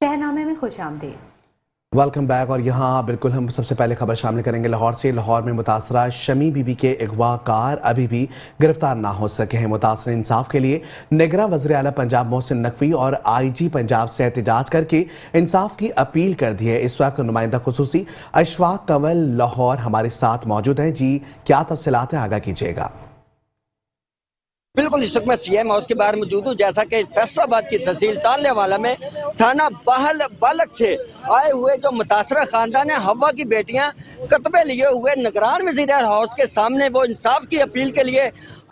शहनामे में खुश आमदीद। Welcome back. और यहाँ बिल्कुल हम सबसे पहले खबर शामिल करेंगे लाहौर से। लाहौर में मुतासरा शमी बीबी के अगवाकार अभी भी गिरफ्तार ना हो सके हैं। मुतासरा इंसाफ के लिए निगरां वज़ीर आला पंजाब मोहसिन नकवी और IG पंजाब से एहतजाज करके इंसाफ की अपील कर दी है। इस वक्त नुमाइंदा खुसूसी अशफाक कंवल लाहौर हमारे साथ मौजूद हैं। जी, क्या तफसीलात हैं, आगाह कीजिएगा। बिल्कुल, इस वक्त मैं CM हाउस के बाहर मौजूद हूँ। जैसा कि फैसलाबाद की तहसील तालियावाला में थाना बालक से आए हुए जो मुतासरा खानदान है, हवा की बेटियां कतबे लिए हुए निगरान वज़ीर हाउस के सामने वो इंसाफ की अपील के लिए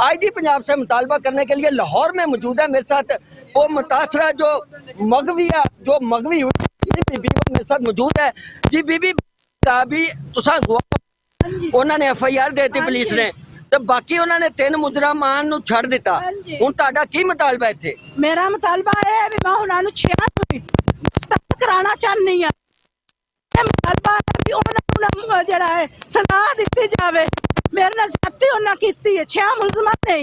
IG पंजाब से मुतालबा करने के लिए लाहौर में मौजूद है। मेरे साथ वो मुतासरा जो मगवी हुई बीबी वो मेरे साथ मौजूद है। जी बीबी का भी तुसा उन्होंने FIR देती पुलिस ने, तो बाकी उन्होंने 3 मुजरमान ਨੂੰ ਛੱਡ ਦਿੱਤਾ। ਹੁਣ ਤੁਹਾਡਾ ਕੀ ਮੁਤਾਲਬਾ ਇੱਥੇ? ਮੇਰਾ ਮੁਤਾਲਬਾ ਇਹ ਹੈ ਵੀ ਮੈਂ ਉਹਨਾਂ ਨੂੰ 6 ਮਹੀਨੇ ਕਰਾਉਣਾ ਚਾਹੁੰਦੀ ਆ। ਇਹ ਮੁਤਾਲਬਾ ਹੈ ਵੀ ਉਹਨਾਂ ਨੂੰ ਜਿਹੜਾ ਹੈ ਸਜ਼ਾ ਦਿੱਤੀ ਜਾਵੇ। ਮੇਰੇ ਨਾਲ ਜ਼ਿਆਦਤੀ ਉਹਨਾਂ ਕੀਤੀ ਹੈ 6 ਮੁਲਜ਼ਮਾਂ ਨੇ।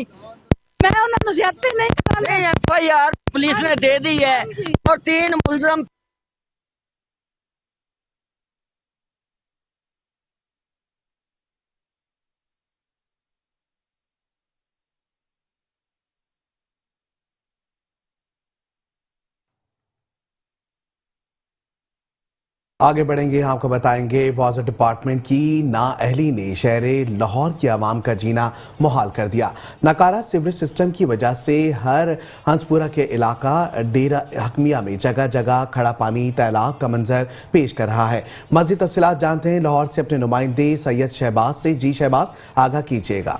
ਮੈਂ ਉਹਨਾਂ ਨੂੰ ਜ਼ਿਆਦਤੀ ਨਹੀਂ ਕਰਾਂਗੀ। FIR ਪੁਲਿਸ ਨੇ ਦੇ दी है और 3 मुलजम आगे बढ़ेंगे, आपको बताएंगे वाटर डिपार्टमेंट की नाअहली ने शहर लाहौर की आवाम का जीना मुहाल कर दिया। नाकारा सीवरेज सिस्टम की वजह से हर हंसपुरा के इलाका डेरा हकमिया में जगह जगह खड़ा पानी तैलाब का मंजर पेश कर रहा है। मज़ीद तफसीलात जानते हैं लाहौर से अपने नुमाइंदे सैयद शहबाज से। जी शहबाज, आगाह कीजिएगा।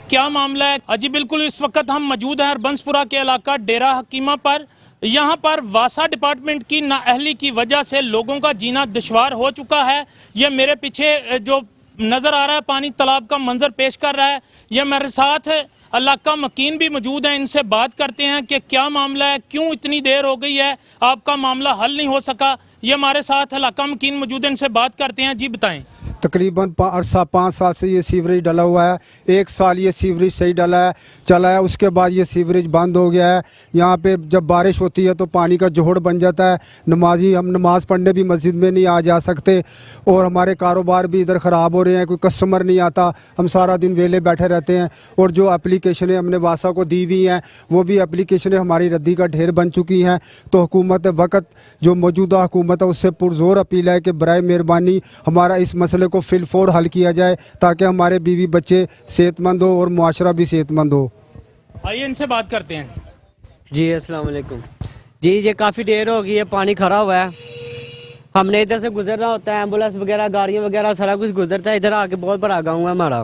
क्या मामला है? अजी बिल्कुल, इस वक्त हम मौजूद हैं हरबंसपुरा के इलाका डेरा हकीमा पर। यहाँ पर वासा डिपार्टमेंट की नाअहली की वजह से लोगों का जीना दुश्वार हो चुका है। ये मेरे पीछे जो नज़र आ रहा है पानी तालाब का मंजर पेश कर रहा है। ये मेरे साथ इलाका मकीन भी मौजूद हैं, इनसे बात करते हैं कि क्या मामला है, क्यों इतनी देर हो गई है, आपका मामला हल नहीं हो सका। ये हमारे साथ इलाका मकीन मौजूद है, इनसे बात करते हैं। जी बताएं। तकरीबन 5 साल से ये सीवरेज डला हुआ है। 1 साल ये सीवरेज सही चला है, उसके बाद ये सीवरेज बंद हो गया है। यहाँ पे जब बारिश होती है तो पानी का जोहड़ बन जाता है। हम नमाज पढ़ने भी मस्जिद में नहीं आ जा सकते और हमारे कारोबार भी इधर ख़राब हो रहे हैं। कोई कस्टमर नहीं आता, हम सारा दिन वेले बैठे रहते हैं। और जो एप्लीकेशनें हमने वासा को दी हुई हैं वो भी एप्लीकेशनें हमारी रद्दी का ढेर बन चुकी हैं। तो हुकूमत वक्त जो मौजूदा हुकूमत है उससे पुरजोर अपील है कि बराए मेहरबानी हमारा इस मसले को फिलफोर हल किया जाए ताकि हमारे बीवी बच्चे सेहतमंद हो और मुआशरा भी सेहतमंद हो। आइए इनसे बात करते हैं। जी अस्सलाम वालेकुम। जी ये काफ़ी देर हो गई है, पानी खड़ा हुआ है। हमने इधर से गुजरना होता है, एम्बुलेंस वगैरह गाड़ियाँ वगैरह सारा कुछ गुजरता है। इधर आके बहुत बड़ा गाँव है हमारा,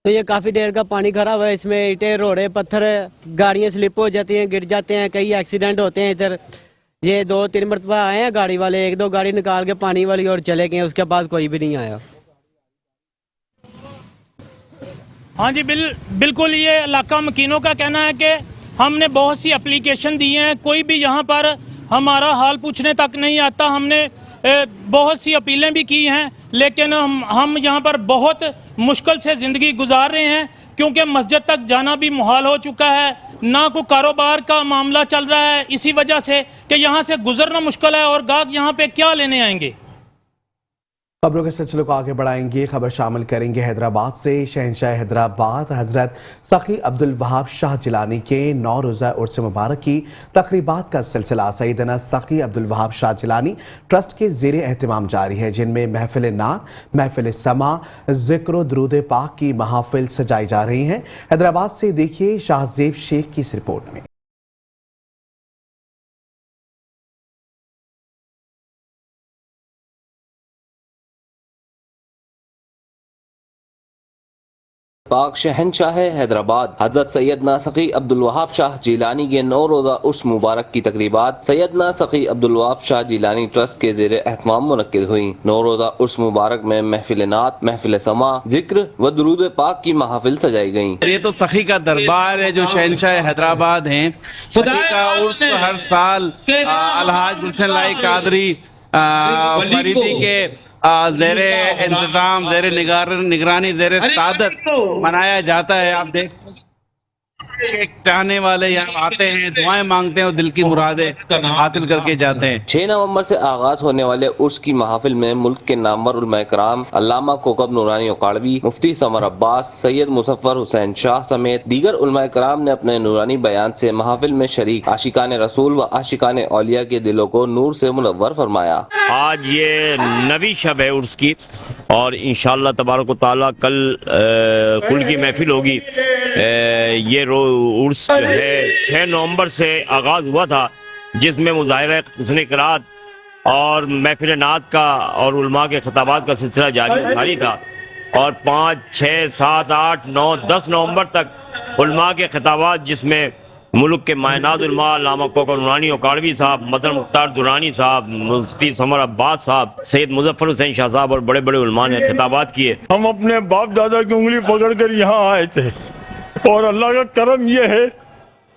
तो ये काफ़ी देर का पानी खड़ा हुआ है। इसमें ईंटें रोड़े पत्थर गाड़ियाँ स्लिप हो जाती हैं, गिर जाते हैं, कई एक्सीडेंट होते हैं। इधर ये 2-3 मरतबा आए हैं गाड़ी वाले, 1-2 गाड़ी निकाल के पानी वाली और चले गए, उसके बाद कोई भी नहीं आया। हाँ जी बिल्कुल, ये इलाका मकीनों का कहना है कि हमने बहुत सी एप्लीकेशन दी हैं, कोई भी यहाँ पर हमारा हाल पूछने तक नहीं आता। हमने बहुत सी अपीलें भी की हैं, लेकिन हम यहाँ पर बहुत मुश्किल से ज़िंदगी गुजार रहे हैं क्योंकि मस्जिद तक जाना भी मुहाल हो चुका है, ना कोई कारोबार का मामला चल रहा है इसी वजह से कि यहाँ से गुजरना मुश्किल है और गाहक यहाँ पे क्या लेने आएंगे। खबरों के सिलसिले को आगे बढ़ाएंगे। खबर शामिल करेंगे हैदराबाद से। शहंशाह हैदराबाद हजरत सखी अब्दुल वहाब शाह जिलानी के 9 रोज़ा उर्स मुबारक की तकरीबात का सिलसिला सैयदना सखी अब्दुल वहाब शाह जिलानी ट्रस्ट के ज़ेरे एहतमाम जारी है, जिनमें महफिल नात, महफिल समा, ज़िक्र दुरूद पाक की महाफिल सजाई जा रही हैं। हैदराबाद से देखिए शाहजेब शेख की इस रिपोर्ट में। पाक शहनशाह हैदराबाद हजरत सैयदना सखी अब्दुल वहाब शाह जिलानी के 9 रोज़ा उर्स मुबारक की तकरीबात सैयदना सखी अब्दुल वहाब शाह जिलानी ट्रस्ट के ज़ेरे एहतमाम मुनक्किद हुई। 9 रोज़ा उर्स मुबारक में महफिल नात, महफिल समा, जिक्र व दुरूद पाक की महाफिल सजाई गयी। ये तो सखी का दरबार है जो शहनशाह हैदराबाद है। सखी का उर्स हर साल अलहाज गुलशन लाई कादरी फरीदी के ज़ेरे इंतजाम, ज़ेरे निगरानी, ज़ेरे सादत मनाया जाता है। आप देख के चाहने वाले यहाँ आते हैं, दुआएं मांगते हैं और दिल की मुरादें हासिल करके जाते हैं। 6 नवंबर से आगाज होने वाले उर्स की महफिल में मुल्क के नामवर उलमा कराम अल्लामा कोकब नूरानी औकाड़वी, मुफ्ती समर अब्बास, सैयद मुजफ्फर हुसैन शाह समेत दीगर उलमा कराम ने अपने नूरानी बयान से महफिल में शरीक आशिकान रसूल व आशिकान औलिया के दिलों को नूर से मुनव्वर फरमाया। आज ये नवी शब है उर्स की और इंशाअल्लाह तबारक व तआला कल कुल की महफिल होगी। ये उर्स जो है 6 नवंबर से आगाज़ हुआ था, जिसमें मुज़ाहिरा हुस्न क़िराअत और महफिल नात का और उलमा के खिताबात का सिलसिला जारी था और 5, 6, 7, 8, 9, 10 नवंबर तक उलमा के खिताबात, जिसमें मुल्क के मायनात उलमा अल्लामा कोकब नूरानी औकाड़वी साहब, मदन मुख्तार दुरानी साहब, मुफ्ती समर अब्बास साहब, सैयद मुजफ्फर हुसैन शाह साहब और बड़े बड़े उलमा ने खिताबात किए। हम अपने बाप दादा की उंगली पकड़कर यहाँ आए थे और अल्लाह का करम यह है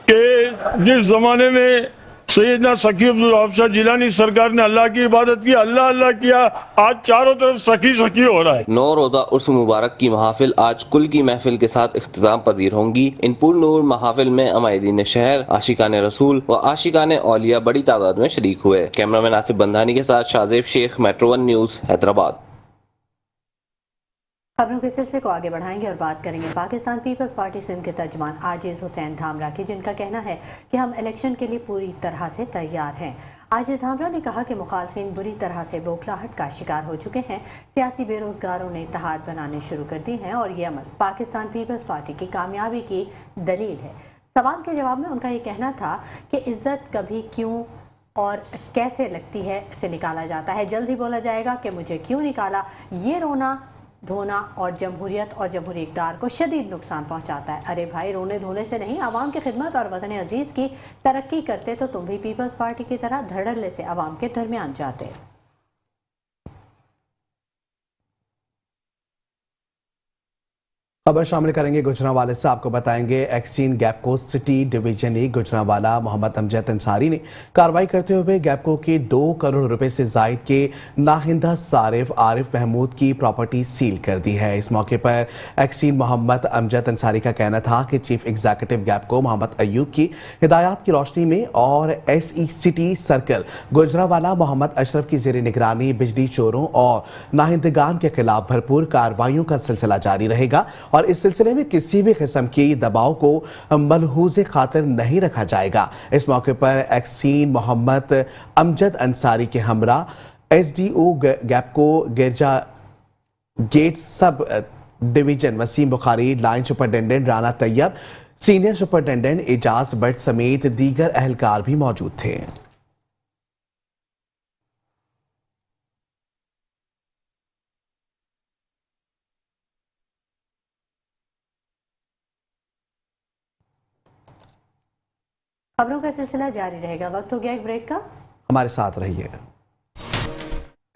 कि जिस ज़माने में सैयदना सखी अब्दुल वहाब शाह जिलानी सरकार ने अल्लाह की इबादत की, अल्लाह अल्लाह किया, आज चारों तरफ सखी सखी हो रहा है। 9 रोज़ा उर्स मुबारक की महफिल आज कुल की महफिल के साथ इख्तिताम पजीर होंगी। इन पुरनूर महफिल में अमायदीन शहर, आशिकान रसूल व आशिकान औलिया बड़ी तादाद में शरीक हुए। कैमरामैन आसिफ बंधानी के साथ शाहजेब शेख, मेट्रो 1 न्यूज़, हैदराबाद। खबरों के सिलसिले को आगे बढ़ाएंगे और बात करेंगे पाकिस्तान पीपल्स पार्टी सिंध के तर्जमान आजिज हुसैन धामरा की, जिनका कहना है कि हम इलेक्शन के लिए पूरी तरह से तैयार हैं। आजिज धामरा ने कहा कि मुखालफिन बुरी तरह से बौखलाहट का शिकार हो चुके हैं। सियासी बेरोजगारों ने इत्तेहाद बनाने शुरू कर दी हैं और ये अमल पाकिस्तान पीपल्स पार्टी की कामयाबी की दलील है। सवाल के जवाब में उनका ये कहना था कि इज्जत कभी क्यों और कैसे लगती है इसे निकाला जाता है, जल्द ही बोला जाएगा कि मुझे क्यों निकाला। ये रोना धोना और जमहूरियत और जमहूरी इक़्तिदार को शदीद नुकसान पहुंचाता है। अरे भाई, रोने धोने से नहीं, आवाम की खिदमत और वतन अजीज़ की तरक्की करते तो तुम भी पीपल्स पार्टी की तरह धड़ल्ले से आवाम के दरमियान जाते। खबर शामिल करेंगे गुजरांवाले से। आपको बताएंगे एक्सीन गैपको city division A Gujranwala Mohammad Amjad Ansari ने कार्रवाई करते हुए गैपको के 2 करोड़ रुपए से जायद के नाहिंदा सारिफ आरिफ महमूद की प्रॉपर्टी सील कर दी है। इस मौके पर एक्सीन मोहम्मद अमजद अंसारी का कहना था कि चीफ एग्जीक्यूटिव गैपको मोहम्मद अयूब की हिदायत की रोशनी में और SE city circle Gujranwala Mohammad Ashraf की जेर निगरानी बिजली चोरों और नाहिंदगान के खिलाफ भरपूर कार्रवाइयों का सिलसिला जारी रहेगा और इस सिलसिले में किसी भी किस्म की दबाव को मलहूज़े खातिर नहीं रखा जाएगा। इस मौके पर एक्सीन मोहम्मद अमजद अंसारी के हमरा SDO गैपको Girja gate sub division Waseem Bukhari, line superintendent Rana Tayyab, senior superintendent Ejaz Bhatt समेत दीगर अहलकार भी मौजूद थे। खबरों का सिलसिला जारी रहेगा। वक्त हो गया एक ब्रेक का, हमारे साथ रहिए।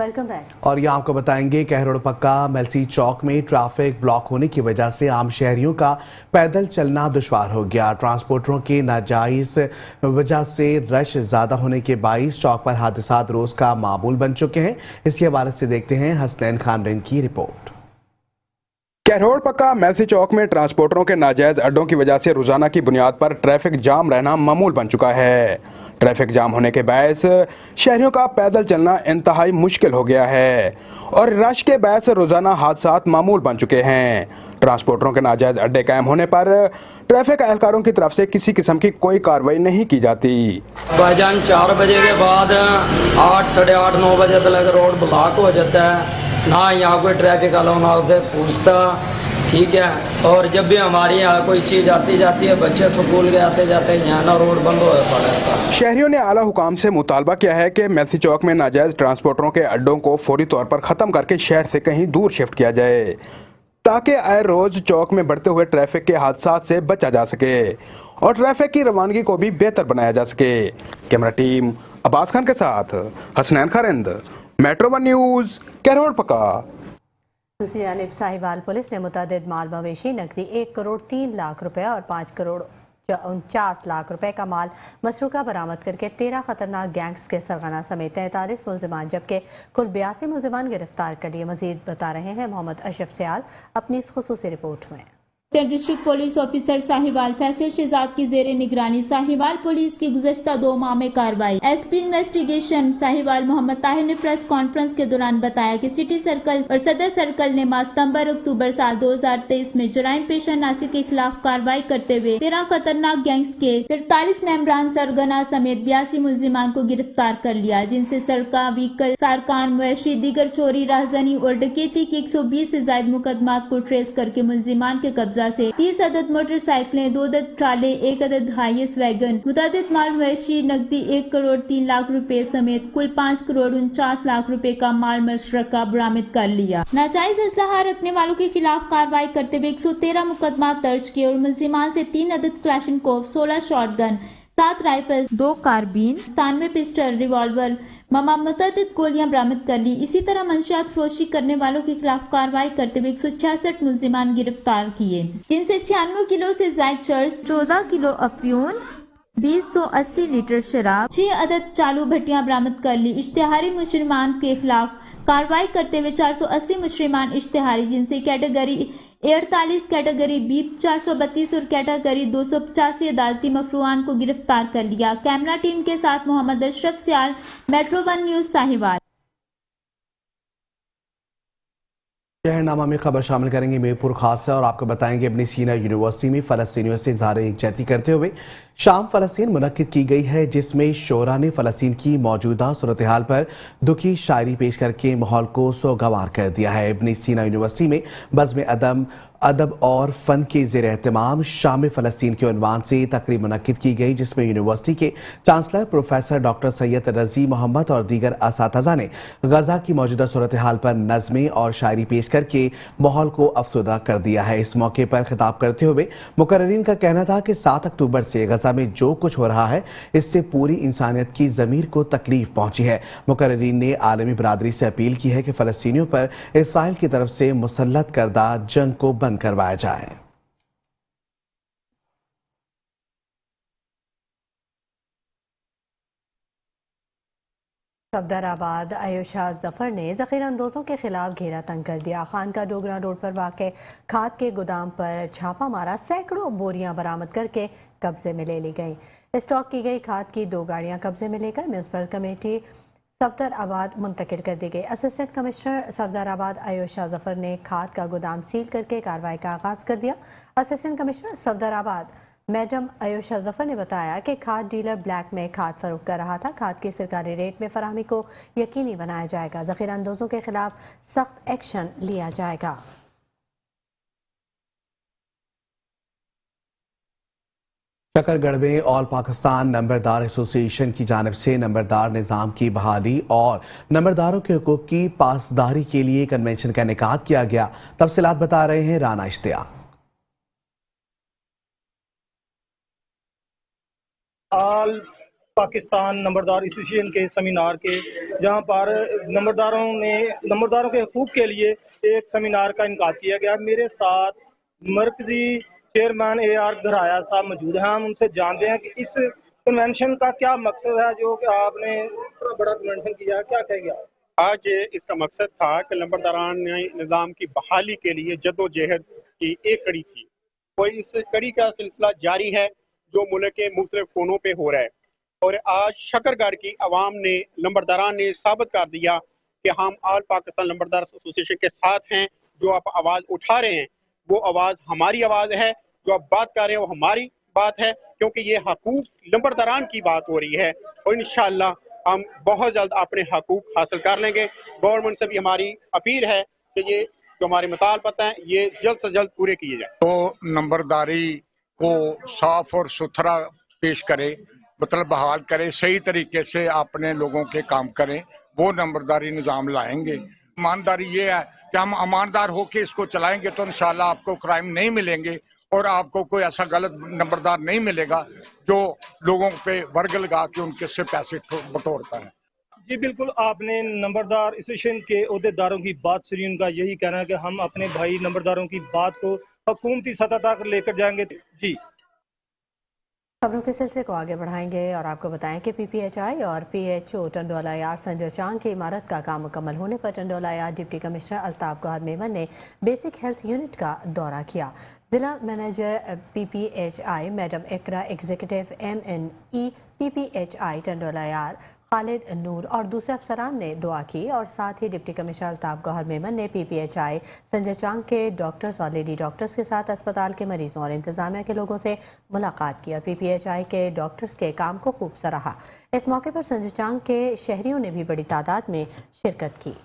Welcome back. और ये आपको बताएंगे कहरोड़ पक्का मेलसी चौक में ट्रैफिक ब्लॉक होने की वजह से आम शहरियों का पैदल चलना दुश्वार हो गया। ट्रांसपोर्टरों के नाजायज वजह से रश ज्यादा होने के बाइस चौक पर हादसात रोज का मामूल बन चुके हैं। इसी हवाले से देखते हैं हसनैन खान रिन की रिपोर्ट। कहरोड़ पक्का मेलसी चौक में ट्रांसपोर्टरों के नाजायज अड्डों की वजह से रोजाना की बुनियाद पर ट्रैफिक जाम रहना मामूल बन चुका है। ट्रैफिक जाम होने के बायस शहरियों का पैदल चलना इंतहाई मुश्किल हो गया है और रश के बायस रोजाना हादसात मामूल बन चुके हैं। ट्रांसपोर्टरों के नाजायज अड्डे कायम होने पर ट्रैफिक एहलकारों की तरफ से किसी किस्म की कोई कार्रवाई नहीं की जाती। भाईजान 4 बजे के बाद 8, साढ़े 8, 9 बजे तक रोड ब्लॉक हो जाता है, ना यहाँ कोई ट्रैफिक वाला ना उसे पूछता, ठीक है। और जब भी हमारे यहाँ कोई चीज़ आती जाती है, बच्चे स्कूल के आते जाते हैं, यहाँ ना रोड बंद हो पड़ा है। शहरियों ने आला हुकाम से मुतालबा किया है कि मेलसी चौक में नाजायज ट्रांसपोर्टरों के अड्डों को फौरी तौर पर ख़त्म करके शहर से कहीं दूर शिफ्ट किया जाए ताकि आए रोज चौक में बढ़ते हुए ट्रैफिक के हादसात से बचा जा सके और ट्रैफिक की रवानगी को भी बेहतर बनाया जा सके। कैमरा टीम अब्बास खान के साथ हसनैन खारिंद, मेट्रो 1 न्यूज़, कहरोड़ पक्का। दूसरी जानिब साहिवाल पुलिस ने मुतअद्दिद माल मवेशी नकदी 1 करोड़ 3 लाख रुपए और 5 करोड़ 49 लाख रुपए का माल मसरूका बरामद करके 13 खतरनाक गैंग्स के सरगना समेत 43 मुलजिमान जबकि कुल 82 मुलजिमान गिरफ्तार कर लिए। मजीद बता रहे हैं मोहम्मद अशरफ सियाल अपनी इस खुसूसी रिपोर्ट में। District police officer Sahiwal Faisal Shahzad की जेर निगरानी साहिवाल पुलिस की गुज़श्ता 2 माह में कार्रवाई। एसपी इन्वेस्टिगेशन साहिवाल मोहम्मद ताहिर ने प्रेस कॉन्फ्रेंस के दौरान बताया कि सिटी सर्कल और सदर सर्कल ने माह सितंबर-अक्टूबर साल 2023 में जराइम पेशा नासिर के खिलाफ कार्रवाई करते हुए 13 खतरनाक गैंग्स के 43 मेंबरान सरगना समेत 82 मुलजिमान को गिरफ्तार कर लिया, जिनसे सरका, व्हीकल, सारकान, मवेशी, दीगर चोरी, राहजनी और डकैती के 120 से ज्यादा मुकदमात को ट्रेस करके मुलजिमान के कब्जा से 30 अदद मोटरसाइकिलें, 2 अदद ट्राले, 1 अदद हाईएस वैगन, मुतअद्दिद माल मवेशी, नकदी 1 करोड़ 3 लाख रुपए समेत कुल 5 करोड़ 49 लाख रुपए का माल मशरका बरामद कर लिया। नाजायज असलहा रखने वालों के खिलाफ कार्रवाई करते हुए 113 मुकदमा दर्ज किए और मुलजिमान से 3 अदद Kalashnikov, 16 shotgun, 7 rifles, 2 carbine, 97 pistol, revolver, मुतअद्दिद गोलियां बरामद कर ली। इसी तरह मंशियात फरोशी करने वालों के खिलाफ कार्रवाई करते हुए 166 मुलजिमान गिरफ्तार किए, जिनसे 96 किलो से ज्यादा चर्स, 14 किलो अफयून, 280 लीटर शराब, 6 अदद चालू भट्टियां बरामद कर ली। इश्तिहारी मुजरिमान के खिलाफ कार्रवाई करते हुए 480 मुजरिमान इश्तिहारी, जिनसे कैटेगरी 48 कैटेगरी बी 432 और कैटेगरी 285 अदालती मफरूआन को गिरफ्तार कर लिया। कैमरा टीम के साथ मोहम्मद अशरफ सियाल, मेट्रो 1 न्यूज साहिवाल। शहरनामा में खबर शामिल करेंगे मीरपुर खासा और आपको बताएंगे अपनी सीना यूनिवर्सिटी में फ़लस्तीनियों से इज़हार यकजहती करते हुए शाम फ़लस्तीन मुनक्किद की गई है, जिसमें शोरा ने फ़लस्तीन की मौजूदा सूरत हाल पर दुखी शायरी पेश करके माहौल को सोगवार कर दिया है। अपनी सीना यूनिवर्सिटी में बज़्म अदब और फ़न के ज़ेर एहतमाम शाम फ़लस्तीन के उन्वान से तकरीब मुनक्किद की गई, जिसमें यूनिवर्सिटी के चांसलर प्रोफेसर डॉक्टर सैयद रज़ी मोहम्मद और दीगर असातिज़ा ने गज़ा की मौजूदा सूरत हाल पर नज़में और शायरी पेश करके माहौल को अफसुदा कर दिया है। इस मौके पर खिताब करते हुए मुकर्रिरीन का कहना था कि 7 अक्टूबर से गज़ा में जो कुछ हो रहा है, इससे पूरी इंसानियत की ज़मीर को तकलीफ पहुंची है। मुकर्रिरीन ने आलमी बरादरी से अपील की है कि फ़लस्तीनियों पर इसराइल की तरफ से मुसल्लत करदा जंग को बंद करवाया जाए। सफदराबाद आयुषा जफर ने ज़ख़ीरा अंदोज़ों के खिलाफ घेरा तंग कर दिया। खानका डोगरा रोड पर वाक़ खाद के गोदाम पर छापा मारा, सैकड़ों बोरियां बरामद करके कब्जे में ले ली गई। स्टॉक की गई खाद की 2 गाड़ियां कब्जे में लेकर म्यूनसिपल कमेटी सफदराबाद मुंतकिल कर दी गई। असिस्टेंट कमिश्नर सफदराबाद आयुषा जफर ने खाद का गोदाम सील करके कार्रवाई का आगाज़ कर दिया। Assistant commissioner Safdarabad madam Ayusha Zafar ने बताया कि खाद डीलर ब्लैक में खाद फरोख्त कर रहा था। खाद की सरकारी रेट में फराहमी को यकीनी बनाया जाएगा। ज़ख़ीरा अंदोज़ों के खिलाफ सख्त एक्शन लिया जाएगा। शकरगढ़ में ऑल पाकिस्तान नंबरदार एसोसिएशन की जानिब से नंबरदार निज़ाम की बहाली और नंबरदारों के हुकूक की पासदारी के लिए कन्वेंशन का इनेकाद किया गया। तफसीलात बता रहे हैं राना इश्तियाक। ऑल पाकिस्तान नंबरदार एसोसिएशन के सेमिनार के जहां पर नंबरदारों के हकूक़ के लिए एक सेमिनार का इनेकाद किया गया। मेरे साथ मरकजी चेयरमैन AR घराया साहब मौजूद हैं। हम उनसे जानते हैं कि इस कन्वेंशन का क्या मकसद है, जो कि आपने इतना बड़ा कन्वेंशन किया, क्या कहेगा? आज इसका मकसद था कि नंबरदारान निज़ाम की बहाली के लिए जद्दोजहद की एक कड़ी थी। और इस कड़ी का सिलसिला जारी है जो मुल्क के मुख्तलिफ कोनों पे हो रहा है। और आज शकरगढ़ की आवाम ने, नंबरदारान ने साबित कर दिया कि हम ऑल पाकिस्तान नंबरदार एसोसिएशन के साथ हैं। जो आप आवाज़ उठा रहे हैं वो आवाज़ हमारी आवाज़ है, जो आप बात कर रहे हैं वो हमारी बात है, क्योंकि ये हकूक नंबरदारान की बात हो रही है। और इंशाअल्लाह हम बहुत जल्द अपने हकूक हासिल कर लेंगे। गवर्नमेंट से भी हमारी अपील है कि ये जो हमारे मुतालबात हैं ये जल्द से जल्द पूरे किए जाए। तो नंबरदारी को साफ और सुथरा पेश करे, मतलब बहाल करे, सही तरीके से अपने लोगों के काम करें, वो नंबरदारी निज़ाम लाएंगे। ईमानदारी ये है कि हम ईमानदार होके इसको चलाएंगे तो इंशाल्लाह आपको क्राइम नहीं मिलेंगे और आपको कोई ऐसा गलत नंबरदार नहीं मिलेगा जो लोगों पे वर्ग लगा के उनके से पैसे बटोरता है। जी बिल्कुल, आपने नंबरदार एसोसिएशन के अहदेदारों की बात सुनी। उनका यही कहना है कि हम अपने भाई नंबरदारों की बात को हुकूमती सतह तक लेकर जाएंगे। जी खबरों के सिलसिले को आगे बढ़ाएंगे और आपको बताएं कि PPHI और PHO टंडोला यार संजय चांग की इमारत का काम मुकम्मल होने पर टंडोला यार डिप्टी कमिश्नर अल्ताफ गौहर मेमन ने बेसिक हेल्थ यूनिट का दौरा किया। जिला मैनेजर PPHI मैडम इकरा, एग्जीक्यूटिव MNE PPHI टंडोलायार खालिद नूर और दूसरे अफसरान ने दुआ की और साथ ही डिप्टी कमिश्नर अल्ताफ गौहर मेमन ने PPHI संजय चांग के डॉक्टर्स और लेडी डॉक्टर्स के साथ अस्पताल के मरीजों और इंतजामिया के लोगों से मुलाकात की और PPHI के डॉक्टर्स के काम को खूब सराहा। इस मौके पर संजय चांग के शहरियों ने भी बड़ी तादाद में शिरकत की।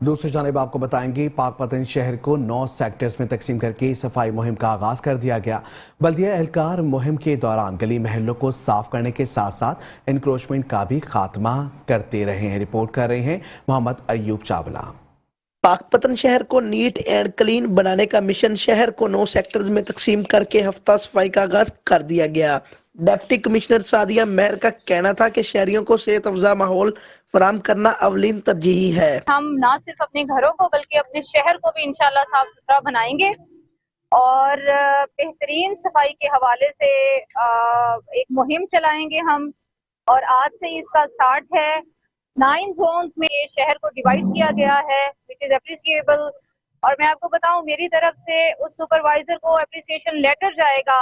दूसरी जानिब आपको बताएंगे पाकपतन शहर को 9 सेक्टर्स में तकसीम करके सफाई मुहिम का आगाज कर दिया गया। बल्दिया एहलकार मुहिम के दौरान गली महलों को साफ करने के साथ साथ इंक्रोचमेंट का भी खात्मा करते रहे हैं। रिपोर्ट कर रहे हैं मोहम्मद अयूब चावला। पाकपतन शहर को नीट एंड क्लीन बनाने का मिशन शहर को 9 सेक्टर्स में तकसीम करके हफ्ता सफाई का आगाज कर दिया गया। डिप्टी कमिश्नर सादिया मेहर का कहना था कि शहरियों को सेहत अफजा माहौल फराम करना अवलीन तरजीह है। हम ना सिर्फ अपने घरों को बल्कि अपने शहर को भी इंशाल्लाह साफ सुथरा बनाएंगे और बेहतरीन सफाई के हवाले से एक मुहिम चलाएंगे हम। और आज से इसका स्टार्ट है। 9 जोन्स में ये शहर को डिवाइड किया गया है, विच इज एप्रिसिएबल। और मैं आपको बताऊं, मेरी तरफ से उस सुपरवाइजर को एप्रिसिएशन लेटर जाएगा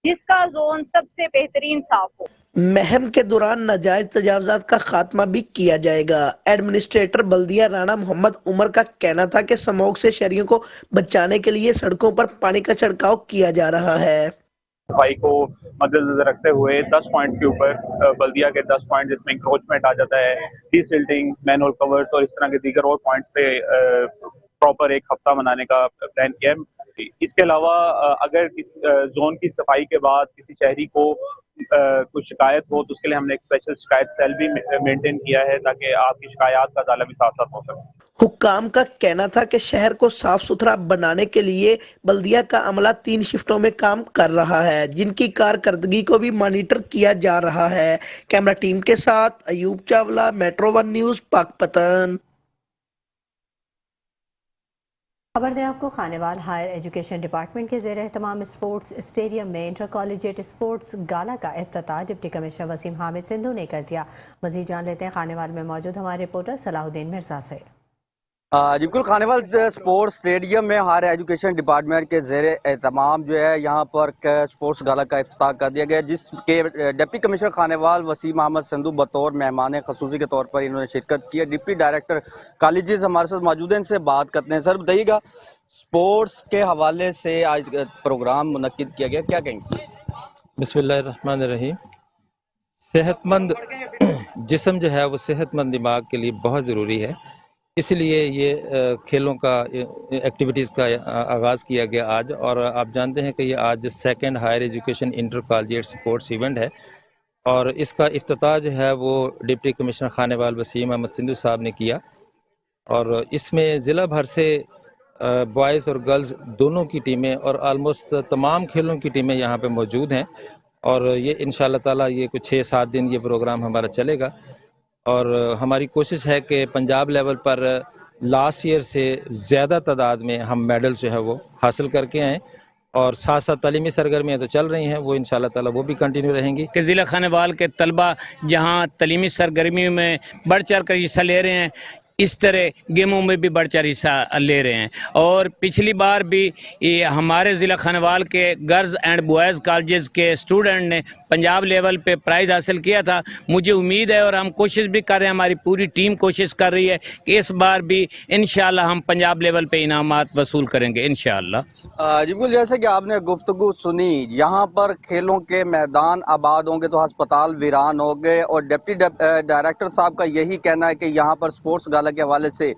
जिसका जोन सबसे बेहतरीन साफ हो। महम के दौरान नाजायज तजावजात का खात्मा भी किया जाएगा। एडमिनिस्ट्रेटर बल्दिया राणा मोहम्मद उमर का कहना था कि स्मोक से शहरियों को बचाने के लिए सड़कों पर पानी का छिड़काव किया जा रहा है। सफाई को मद्देनजर रखते हुए 10 पॉइंट्स के ऊपर बल्दिया के 10 पॉइंट जिसमें इंक्रोचमेंट आ जाता है, डीसिल्टिंग, मैनहोल कवर्स और इस तरह के दीगर और पॉइंट्स पे प्रॉपर एक हफ्ता मनाने का प्लान किया है। इसके अलावा अगर जोन की सफाई के बाद किसी शहरी को कुछ शिकायत हो तो उसके लिए हमने एक स्पेशल शिकायत सेल भी मेंटेन किया है ताकि आपकी शिकायत का अदाला भी साथ साथ हो सके। हुक्काम का कहना था कि शहर को साफ सुथरा बनाने के लिए बल्दिया का अमला 3 शिफ्टों में काम कर रहा है, जिनकी कारकर्दगी को भी मॉनिटर किया जा रहा है। कैमरा टीम के साथ अयूब चावला, मेट्रो 1 न्यूज, पाकपतन। खबर दें आपको, खानेवाल हायर एजुकेशन डिपार्टमेंट के ज़ेर एहतमाम स्पोर्ट्स स्टेडियम में इंटर कॉलेजिएट स्पोर्ट्स गाला का इफ्तिताह डिप्टी कमिश्नर वसीम हामिद सिंधु ने कर दिया। मज़ीद जान लेते हैं खानेवाल में मौजूद हमारे रिपोर्टर सलाहुद्दीन मिर्जा से। जी बिल्कुल, खानेवाल स्पोर्ट्स स्टेडियम में हायर एजुकेशन डिपार्टमेंट के ज़ेर एहतमाम जो है यहाँ पर स्पोर्ट्स गाला का इफ्तिताह कर दिया गया, जिसके डिप्टी कमिश्नर खानेवाल वसीम अहमद संधू बतौर मेहमान खसूसी के तौर पर इन्होंने शिरकत की है। डिप्टी डायरेक्टर कॉलेजेस हमारे साथ मौजूद हैं, इनसे बात करते हैं। सर बताइएगा, स्पोर्ट्स के हवाले से आज प्रोग्राम मुनक्किद किया गया, क्या कहेंगे? बिस्मिल्लाहिर्रहमानिर्रहीम। सेहतमंद जिस्म जो है वो सेहतमंद दिमाग के लिए बहुत ज़रूरी है, इसलिए ये खेलों का एक्टिविटीज़ का आगाज़ किया गया आज। और आप जानते हैं कि ये आज 2nd higher education inter collegiate sports event है और इसका इफ्तिताह जो है वो डिप्टी कमिश्नर खानेवाल वसीम अहमद सिंधु साहब ने किया। और इसमें ज़िला भर से बॉयज़ और गर्ल्स दोनों की टीमें और आलमोस्ट तमाम खेलों की टीमें यहाँ पे मौजूद हैं और ये इंशाअल्लाह ताला ये कुछ 6-7 दिन ये प्रोग्राम हमारा चलेगा। और हमारी कोशिश है कि पंजाब लेवल पर लास्ट ईयर से ज़्यादा तादाद में हम मेडल जो है वो हासिल करके आएँ और साथ साथ तालीमी सरगर्मियाँ तो चल रही हैं, वो इंशाअल्लाह ताला वो भी कंटिन्यू रहेंगी। कि ज़िला खानेवाल के तलबा जहाँ तालीमी सरगर्मियों में बढ़ चढ़ कर हिस्सा ले रहे हैं, इस तरह गेमों में भी बढ़ चढ़ हिस्सा ले रहे हैं। और पिछली बार भी ये हमारे ज़िला खानेवाल के गर्ल्स एंड बॉयज़ कॉलेजेस के स्टूडेंट ने पंजाब लेवल पे प्राइज़ हासिल किया था। मुझे उम्मीद है और हम कोशिश भी कर रहे हैं, हमारी पूरी टीम कोशिश कर रही है कि इस बार भी इंशाअल्लाह हम पंजाब लेवल पे इनामात वसूल करेंगे इंशाअल्लाह। जी बिल्कुल, जैसे कि आपने गुफ्तगू सुनी, यहाँ पर खेलों के मैदान आबाद होंगे तो अस्पताल वीरान हो गए और डिप्टी डायरेक्टर साहब का यही कहना है कि यहाँ पर स्पोर्ट्स गाला के हवाले से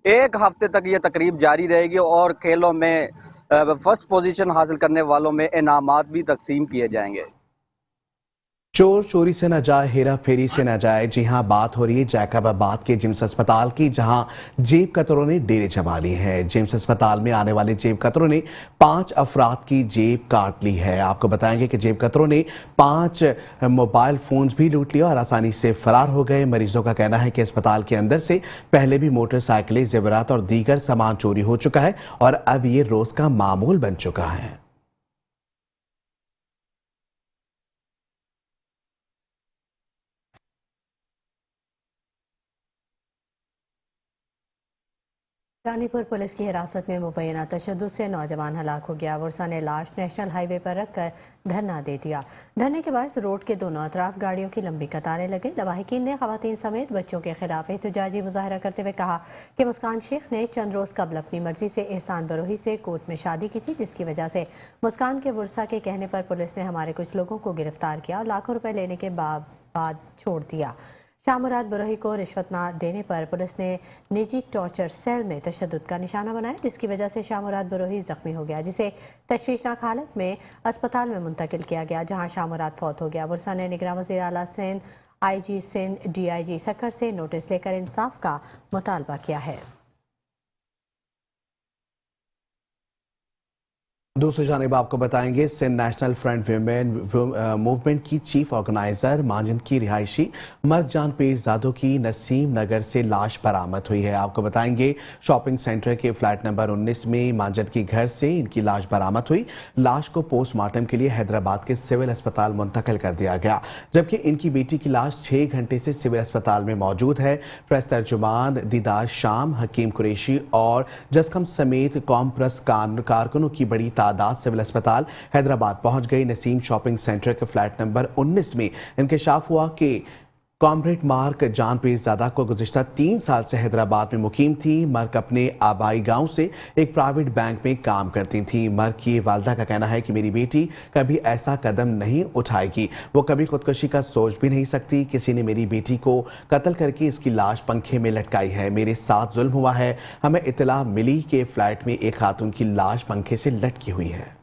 1 हफ्ते तक ये तकरीब जारी रहेगी और खेलों में फर्स्ट पोजीशन हासिल करने वालों में इनामात भी तकसीम किए जाएंगे। चोर चोरी से न जाए, हेरा फेरी से न जाए। जी हां, बात हो रही है जैकबाबाद के जिम्स अस्पताल की, जहां जेब कतरों ने डेरे जमा ली है। जिम्स अस्पताल में आने वाले जेब कतरों ने 5 अफराद की जेब काट ली है। आपको बताएंगे कि जेब कतरों ने 5 मोबाइल फोन्स भी लूट लिया और आसानी से फरार हो गए। मरीजों का कहना है कि अस्पताल के अंदर से पहले भी मोटरसाइकिलें, जेवरात और दीगर सामान चोरी हो चुका है और अब ये रोज का मामूल बन चुका है। रानीपुर पुलिस की हिरासत में मुबैना तशद्दुद से नौजवान हलाक हो गया। वर्षा ने लाश नेशनल हाईवे पर रखकर धरना दे दिया। धरने के बाद रोड के दोनों अतराफ गाड़ियों की लंबी कतारें लगे। लवाहिकीन ने खवातीन समेत बच्चों के खिलाफ एहतजाजी मुजाहरा करते हुए कहा कि मुस्कान शेख ने चंद रोज कबल अपनी मर्जी से एहसान बरोही से कोर्ट में शादी की थी, जिसकी वजह से मुस्कान के वर्षा के कहने पर पुलिस ने हमारे कुछ लोगों को गिरफ्तार किया और लाखों रुपए लेने के बाद छोड़ दिया। शाहमुराद बरोही को रिश्वत न देने पर पुलिस ने निजी टॉर्चर सेल में तशद्दुद का निशाना बनाया, जिसकी वजह से शाहमुराद बरोही जख्मी हो गया, जिसे तशवीशनाक हालत में अस्पताल में मुंतकिल किया गया, जहां शाहमुराद फौत हो गया। वर्षा ने निगरान वज़ीर आला सिंध, IG सिंध, DIG सक्कर से नोटिस लेकर इंसाफ का मुतालबा किया है। दूसरी जानिब आपको बताएंगे Sindh national front women movement की चीफ ऑर्गेनाइजर मांजिद की रिहायशी मर्ग जान पीरजादों की नसीम नगर से लाश बरामद हुई है। आपको बताएंगे शॉपिंग सेंटर के फ्लैट नंबर 19 में मांजिद की घर से इनकी लाश बरामद हुई। लाश को पोस्टमार्टम के लिए हैदराबाद के सिविल अस्पताल मुंतकिल कर दिया गया, जबकि इनकी बेटी की लाश 6 घंटे से सिविल अस्पताल में मौजूद है। प्रेस तर्जुमान दीदार शाम, हकीम कुरैशी और जसकम समेत कौम प्रेस कारकुनों की बड़ी तादाद सिविल अस्पताल हैदराबाद पहुंच गई। नसीम शॉपिंग सेंटर के फ्लैट नंबर 19 में इंकशाफ हुआ कि कॉमरेड मार्क जान पीरजादा को गुज़िश्ता 3 साल से हैदराबाद में मुकीम थी। मर्क अपने आबाई गांव से एक प्राइवेट बैंक में काम करती थी। मर्क की वालदा का कहना है कि मेरी बेटी कभी ऐसा कदम नहीं उठाएगी, वो कभी खुदकुशी का सोच भी नहीं सकती। किसी ने मेरी बेटी को कत्ल करके इसकी लाश पंखे में लटकाई है। मेरे साथ जुल्म हुआ है। हमें इत्तला मिली कि फ्लैट में एक खातून की लाश पंखे से लटकी हुई है।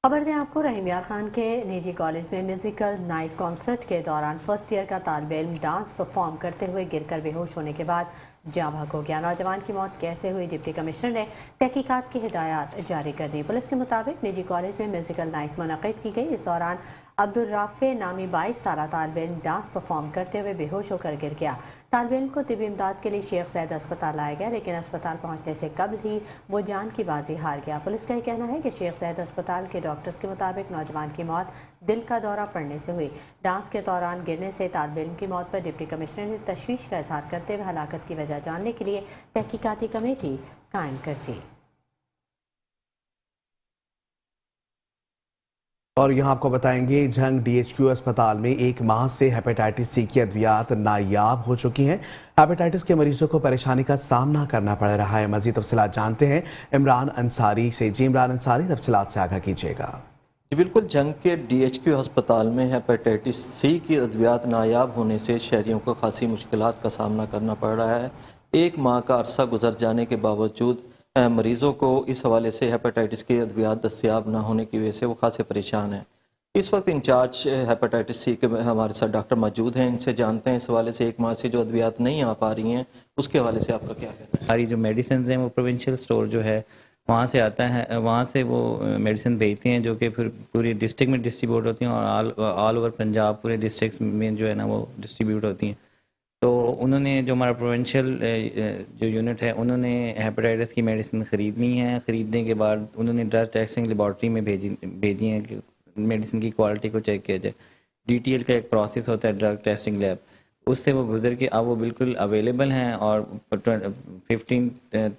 खबर दें आपको, रहीम यार खान के निजी कॉलेज में म्यूजिकल नाइट कॉन्सर्ट के दौरान फर्स्ट ईयर का तालिब इल्म डांस परफॉर्म करते हुए गिरकर बेहोश होने के बाद जाँ भाग हो गया। नौजवान की मौत कैसे हुई, डिप्टी कमिश्नर ने तहकीकात की हिदायत जारी कर दी। पुलिस के मुताबिक निजी कॉलेज में म्यूजिकल नाइट मुनक़िद की गई। इस दौरान अब्दुर्राफ़े नामी 22 साला तालिब इल्म डांस परफॉर्म करते हुए बेहोश होकर गिर गया। तालिब इल्म को तिब्बी इमदाद के लिए शेख ज़ैद अस्पताल लाया गया, लेकिन अस्पताल पहुंचने से कबल ही वो जान की बाजी हार गया। पुलिस का कहना है कि शेख ज़ैद अस्पताल के डॉक्टर्स के मुताबिक नौजवान की मौत दिल का दौरा पड़ने से हुई। डांस के दौरान गिरने से तालिब इल्म की मौत पर डिप्टी कमिश्नर ने तशवीश का इजहार करते हुए हलाकत की वजह जानने के लिए तहकीकाती कमेटी कायम कर दी। और यहाँ आपको बताएंगे झंग DHQ अस्पताल में 1 माह से हेपेटाइटिस C की अद्वियात नायाब हो चुकी हैं। हेपेटाइटिस के मरीजों को परेशानी का सामना करना पड़ रहा है। मजीद तफसीलात जानते हैं इमरान अंसारी से। जी इमरान अंसारी, तफसीलात से आगाह कीजिएगा। जी बिल्कुल, जंग के DHQ अस्पताल में हेपेटाइटिस C की अद्वियात नायाब होने से शहरियों को खासी मुश्किलात का सामना करना पड़ रहा है। 1 माह का अरसा गुजर जाने के बावजूद मरीज़ों को इस हवाले से हेपेटाइटिस की अद्वियात दस्तियाब ना होने की वजह से वो खासे परेशान हैं। इस वक्त इंचार्ज हेपेटाइटिस C के हमारे साथ डॉक्टर मौजूद हैं, इनसे जानते हैं इस हवाले से 1 माह से जो अद्वियात नहीं आ पा रही हैं उसके हवाले से आपका क्या कहना है? हमारी जो मेडिसिन हैं वो प्रोविंशियल स्टोर जो है वहाँ से आता है, वहाँ से वो मेडिसिन भेजती हैं जो कि फिर पूरी डिस्ट्रिक्ट में डिस्ट्रीब्यूट होती हैं और ऑल ओवर पंजाब पूरे डिस्ट्रिक्ट में जो है ना वो डिस्ट्रीब्यूट होती हैं। तो उन्होंने जो हमारा प्रोविंशियल जो यूनिट है उन्होंने हेपेटाइटिस की मेडिसिन ख़रीदनी है। ख़रीदने के बाद उन्होंने ड्रग टेस्टिंग लेबॉर्ट्री में भेजी हैं कि मेडिसिन की क्वालिटी को चेक किया जाए। DTL का एक प्रोसेस होता है ड्रग टेस्टिंग लैब, उससे वो गुजर के अब वो बिल्कुल अवेलेबल हैं और 15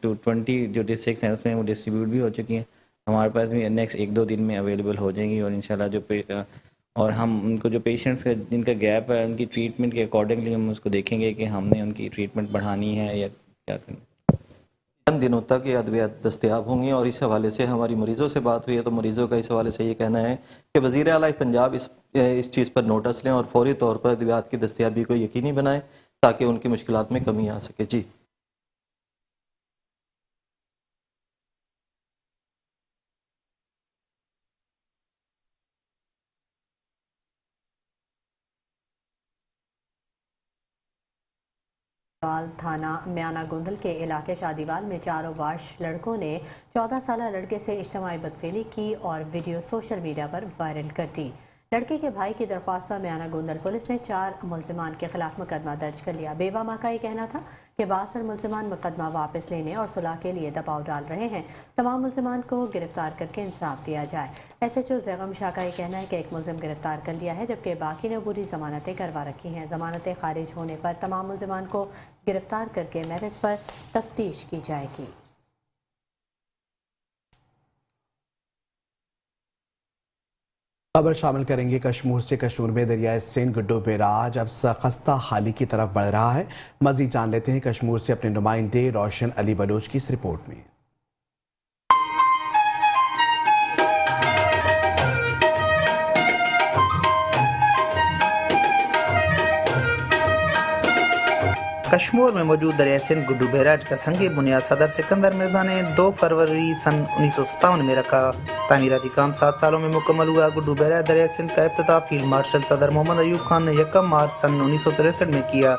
to 20 जो डिस्ट्रिक्ट हैं उसमें वो डिस्ट्रीब्यूट भी हो चुकी हैं। हमारे पास भी नेक्स्ट 1-2 दिन में अवेलेबल हो जाएंगी और इंशाल्लाह जो और हम उनको जो पेशेंट्स का जिनका गैप है उनकी ट्रीटमेंट के अकॉर्डिंगली हम उसको देखेंगे कि हमने उनकी ट्रीटमेंट बढ़ानी है या क्या करना। चंद दिनों तक ये अद्वियात दस्तियाब होंगी और इस हवाले से हमारी मरीज़ों से बात हुई है तो मरीज़ों का इस हवाले से ये कहना है कि वज़ीर आला पंजाब इस चीज़ पर नोटिस लें और फौरी तौर पर अद्वियात की दस्तियाबी को यकीनी बनाएं ताकि उनकी मुश्किलात में कमी आ सके। जी थाना म्याना गुंदल के इलाके शादीवाल में 4 वाश लड़कों ने 14 साल लड़के से इज्तिमाई बदफेली की और वीडियो सोशल मीडिया पर वायरल कर दी। लड़के के भाई की दरख्वास्त पर म्याना गोंदल पुलिस ने 4 मुलजिमान के खिलाफ मुकदमा दर्ज कर लिया। बेवा माँ का ये कहना था कि बासर मुलजिमान मुकदमा वापस लेने और सुलह के लिए दबाव डाल रहे हैं। तमाम मुलजिमान को गिरफ्तार करके इंसाफ दिया जाए। SHO ज़ैगम शाह का ये कहना है कि एक मुलजिम गिरफ्तार कर लिया है जबकि बाकी ने अबूरी जमानतें करवा रखी हैं। जमानतें खारिज होने पर तमाम मुलजिमान को गिरफ्तार करके मेरिट पर तफ्तीश की जाएगी। खबर शामिल करेंगे कश्मीर से। कश्मीर में दरियाए सिंध गुड्डू बैराज अब खस्ता हाली की तरफ बढ़ रहा है। मजीद जान लेते हैं कश्मीर से अपने नुमाइंदे रोशन अली बलोच की इस रिपोर्ट में। कश्मीर में मौजूद दरिया सिंध गुड्डू बैराज का संग बुनियाद सदर सिकंदर मिर्जा ने 2 फरवरी सन 1957 में रखा। तामीराती काम 7 सालों में मुकम्मल हुआ। गुड्डू बैराज दरिया सिंध का इफ्तिताह फील्ड मार्शल सदर मोहम्मद अयूब खान ने 1 मार्च सन 1963 में किया,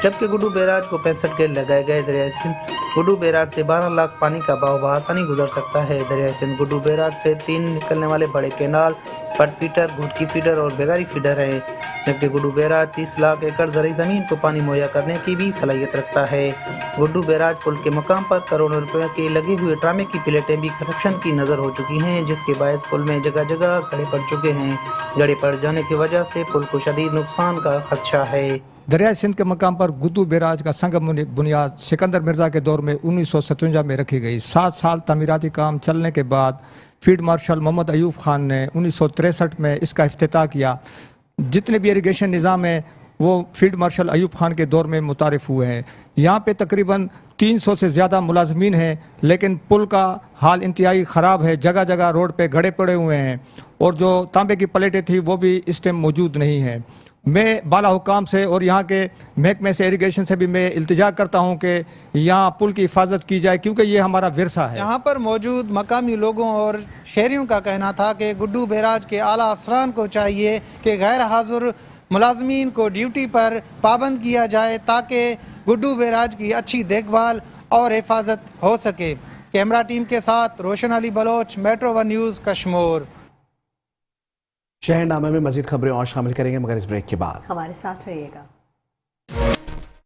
जबकि गुड्डू बैराज को 65 गेट लगाए गए। दरिया सिंध गुड्डू बैराज से 12 लाख पानी का बहाव बआसानी गुजर सकता है। दरिया सिंध गुड्डू बैराज से 3 निकलने वाले बड़े कैनाल पट फीडर, घुटकी फीडर और बेगारी फीडर है, जबकि गुड्डू बैराज 30 लाख एकड़ ज़रई ज़मीन को पानी मुहैया करने की भी सलाहियत रखता है। गुड्डू बैराज पुल के मकाम पर करोड़ों रुपए के लगे हुए ड्रामे की प्लेटें भी करप्शन की नज़र हो चुकी हैं, जिसके बायस पुल में जगह जगह गड़े पड़ चुके हैं। गड़े पड़ जाने की वजह से पुल को शदीद नुकसान का खदशा है। दरिया सिंध के मकाम पर गुड्डू बैराज का संग बुनियाद सिकंदर मिर्जा के दौर में 1957 में रखी गई। 7 साल तमीराती काम चलने के बाद फील्ड मार्शल मोहम्मद अयूब खान ने 1963 में इसका इफ्तिताह किया। जितने भी इरिगेशन निज़ाम है वो फील्ड मार्शल अयूब खान के दौर में मुतारिफ हुए हैं। यहाँ पे तकरीबन 300 से ज़्यादा मुलाजमीन हैं, लेकिन पुल का हाल इंतहाई ख़राब है। जगह जगह रोड पे गड़े पड़े हुए हैं और जो तांबे की प्लेटें थी वो भी इस टाइम मौजूद नहीं है। मैं बाला हुकाम से और यहाँ के महकमे से इरिगेशन से भी मैं इल्तिजा करता हूँ कि यहाँ पुल की हिफाजत की जाए, क्योंकि ये हमारा विरसा है। यहाँ पर मौजूद मकामी लोगों और शहरियों का कहना था कि गुड्डू बैराज के आला अफसरान को चाहिए कि गैर हाज़िर मुलाजमीन को ड्यूटी पर पाबंद किया जाए ताकि गुड्डू बैराज की अच्छी देखभाल और हिफाजत हो सके। कैमरा टीम के साथ रोशन अली बलोच, मेट्रो 1 न्यूज़, कश्मीर। शहरनामे में मजीद खबरें और शामिल करेंगे मगर इस ब्रेक के बाद। हमारे साथ रहिएगा।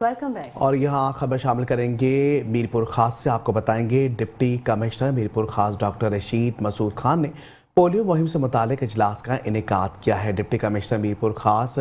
Welcome back. और यहाँ खबर शामिल करेंगे मीरपुर खास से। आपको बताएंगे डिप्टी कमिश्नर मीरपुर खास डॉक्टर रशीद मसूद खान ने पोलियो मुहिम से मुतालिक इजलास का इनेकाद किया है। डिप्टी कमिश्नर मीरपुर खास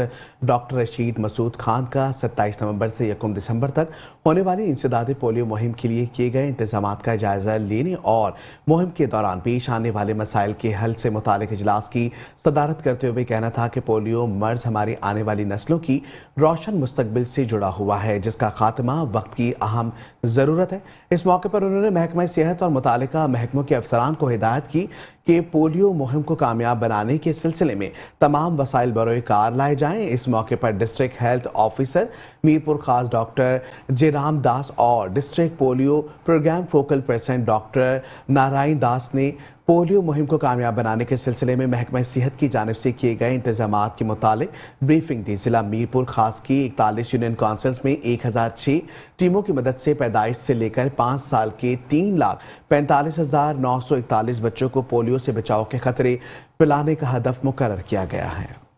डॉक्टर रशीद मसूद खान का 27 नवंबर से 1 दिसंबर तक होने वाली इंसदादी पोलियो मुहिम के लिए किए गए इंतजामात का जायजा लेने और मुहिम के दौरान पेश आने वाले मसाइल के हल से मुतालिक इजलास की सदारत करते हुए कहना था कि पोलियो मर्ज हमारी आने वाली नस्लों की रोशन मुस्तकबिल से जुड़ा हुआ है, जिसका खात्मा वक्त की अहम ज़रूरत है। इस मौके पर उन्होंने महकमा सेहत और मुतालिका महकमों के अफसरान को हिदायत की कि पोलियो मुहिम को कामयाब बनाने के सिलसिले में तमाम वसाइल बरोए कार लाए जाएं। इस मौके पर डिस्ट्रिक्ट हेल्थ ऑफिसर मीरपुर खास डॉक्टर जेराम दास और district polio programme focal person doctor Narayan Das ने पोलियो मुहिम को कामयाब बनाने के सिलसिले में महकमा सेहत की जानिब से किए गए इंतजामात के मुतालिक ब्रीफिंग दी। जिला मीरपुर खास की 41 यूनियन काउंसिल्स में 1006 टीमों की मदद से पैदाइश से लेकर 5 साल के 3,45,941 बच्चों को पोलियो से बचाव के खतरे पिलाने का हदफ मुकर्रर किया गया है।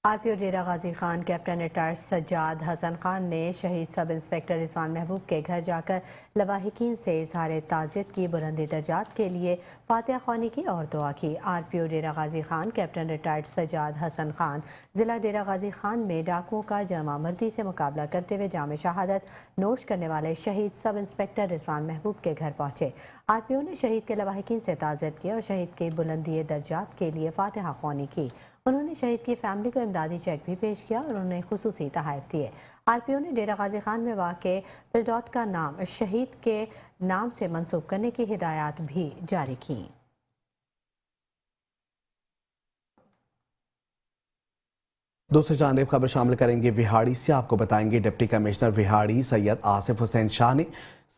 RPO डेरा गाजी खान कैप्टन रिटायर्ड सज्जाद हसन खान ने शहीद सब इंस्पेक्टर रिजवान महबूब के घर जाकर लवाहिकीन से इजहार ताज़ियत की बुलंदी दर्जात के लिए फातिहा ख्वानी की और दुआ की। RPO डेरा गाजी खान कैप्टन रिटायर्ड सज्जाद हसन खान ज़िला डेरा गाजी खान में डाकुओं का जमा मर्दी से मुकाबला करते हुए जाम शहादत नोश करने वाले शहीद सब इंस्पेक्टर रिजवान महबूब के घर पहुँचे। RPO ने शहीद के लवाहिकीन से ताज़ियत की और शहीद की बुलंदी दर्जात के लिए फातिहा ख्वानी की। उन्होंने शहीद की फैमिली को इमदादी चेक भी पेश किया और उन्हें खुसूसी तोहफ़े दिए। RPO ने डेरा गाजी खान में वाक़े पिलडॉट का नाम शहीद के नाम से मंसूब करने की हिदायत भी जारी की। दूसरी जानिब खबर शामिल करेंगे विहाड़ी से। आपको बताएंगे डिप्टी कमिश्नर विहाड़ी सैयद आसिफ हुसैन शाह ने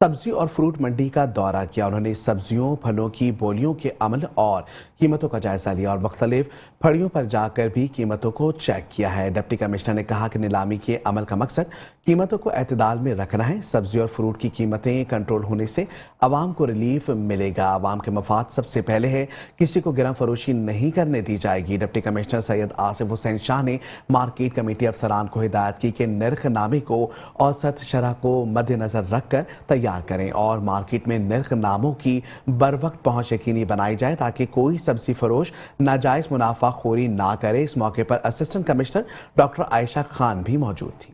सब्जी और फ्रूट मंडी का दौरा किया। उन्होंने सब्जियों फलों की बोलियों के अमल और कीमतों का जायजा लिया और मुख्तलिफ फड़ियों पर जाकर भी कीमतों को चेक किया है। डिप्टी कमिश्नर ने कहा कि नीलामी के अमल का मकसद कीमतों को एतदाल में रखना है। सब्जी और फ्रूट की कीमतें कंट्रोल होने से आवाम को रिलीफ मिलेगा। आवाम के मफाद सबसे पहले है, किसी को गिरह फरोशी नहीं करने दी जाएगी। डिप्टी कमिश्नर सैयद आसिफ हुसैन शाह ने मार्केट कमेटी अफसरान को हिदायत की कि नर्ख नामे को औसत शरह को मद्देनजर रखकर तैयार करें और मार्केट में नर्ख नामों की बर वक्त पहुंच यकीनी बनाई जाए ताकि कोई सब्जी फरोश नाजायज मुनाफाखोरी ना करे। इस मौके पर assistant commissioner doctor Ayesha Khan भी मौजूद थी।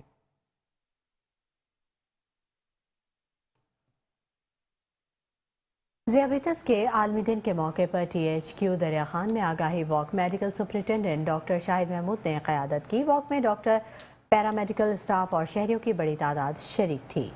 ज़ियाबीतस के आलमी दिन के मौके पर THQ दरिया खान में आगाही walk medical superintendent doctor Shahid Mahmood ने क़यादत की। वॉक में डॉक्टर, पैरामेडिकल स्टाफ और शहरियों की बड़ी तादाद शरीक थी।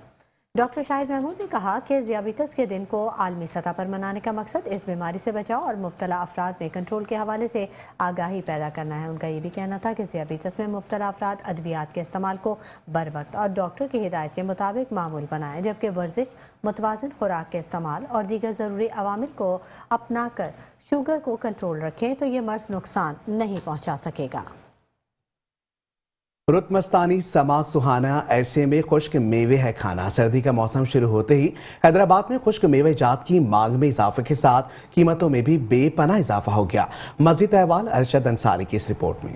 डॉक्टर शाहिद महमूद ने कहा कि ज़ियाबीतस के दिन को आलमी सतह पर मनाने का मकसद इस बीमारी से बचाव और मुब्तला अफराद में कंट्रोल के हवाले से आगाही पैदा करना है। उनका ये भी कहना था कि ज़ियाबीतस में मुब्तला अफराद अद्वियात के इस्तेमाल को बर वक्त और डॉक्टर की हिदायत के मुताबिक मामूल बनाएं, जबकि वर्जिश, मुतवाज़िन खुराक के इस्तेमाल और दीगर ज़रूरी अवामिल को अपना कर शुगर को कंट्रोल रखें तो ये मर्ज़ नुकसान नहीं पहुँचा सकेगा। रुत मस्तानी समा सुहाना, ऐसे में खुश्क मेवे है खाना। सर्दी का मौसम शुरू होते ही हैदराबाद में खुश्क मेवे जात की मांग में इजाफे के साथ कीमतों में भी बेपनाह इजाफा हो गया। मज़ीद अहवाल अरशद अंसारी की इस रिपोर्ट में।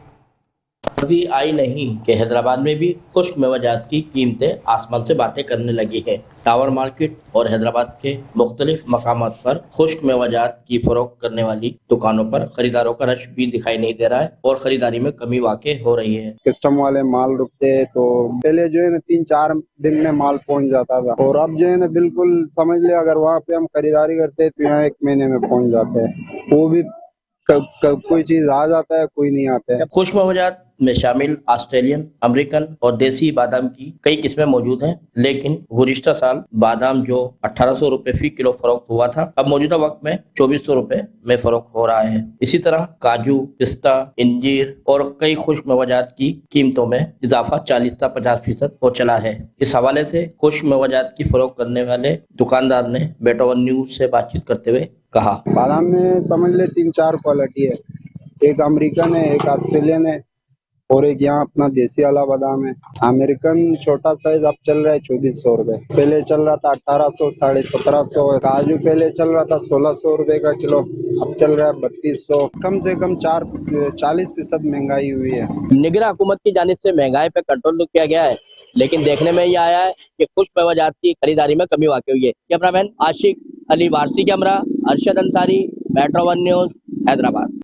सर्दी आई नहीं कि हैदराबाद में भी खुश्क मेवाजात की कीमतें आसमान से बातें करने लगी हैं। टावर मार्केट और हैदराबाद के मुख्तलिफ मकामात पर खुश्क मेवाजात की फरोख्त करने वाली दुकानों पर खरीदारों का रश भी दिखाई नहीं दे रहा है और खरीदारी में कमी वाक़ई हो रही है। कस्टम वाले माल रुकते हैं तो पहले जो है ना 3-4 दिन में माल पहुंच जाता था और अब जो है ना बिल्कुल समझ ले अगर वहाँ पे हम खरीदारी करते हैं तो यहाँ 1 महीने में पहुंच जाते हैं। वो भी कोई चीज आ जाता है, कोई नहीं आता है। खुश्क मेवाजात में शामिल ऑस्ट्रेलियन, अमेरिकन और देसी बादाम की कई किस्में मौजूद हैं, लेकिन गुज़िश्ता साल बादाम जो 1800 रुपए फी किलो फरोख्त हुआ था, अब मौजूदा वक्त में 2400 रुपए में फरोख्त हो रहा है। इसी तरह काजू, पिस्ता, इंजीर और कई खुश्क मेवाजात की कीमतों में इजाफा 40 से 50% हो चला है। इस हवाले से खुश्क मेवाजात की फरोख्त करने वाले दुकानदार ने बेटोवन न्यूज से बातचीत करते हुए कहा, बादाम में समझ ले 3-4 क्वालिटी है, एक अमेरिकन है, एक ऑस्ट्रेलियन है और एक यहाँ अपना देसी वाला बादाम है। अमेरिकन छोटा साइज अब चल रहा है 2400 रुपए, पहले चल रहा था 1800, 1750। काजू पहले चल रहा था 1600 रुपए का किलो, अब चल रहा है 3200। कम से कम 40% महंगाई हुई है। निगरान हुकूमत की जानिब से महंगाई पे कंट्रोल तो किया गया है, लेकिन देखने में ये आया है कि खुश्क मेवाजात की खरीदारी में कमी वाक़ई हुई है। कैमरामैन आशिक अली वारसी, कैमरा अरशद अंसारी, बेटोवन न्यूज, हैदराबाद।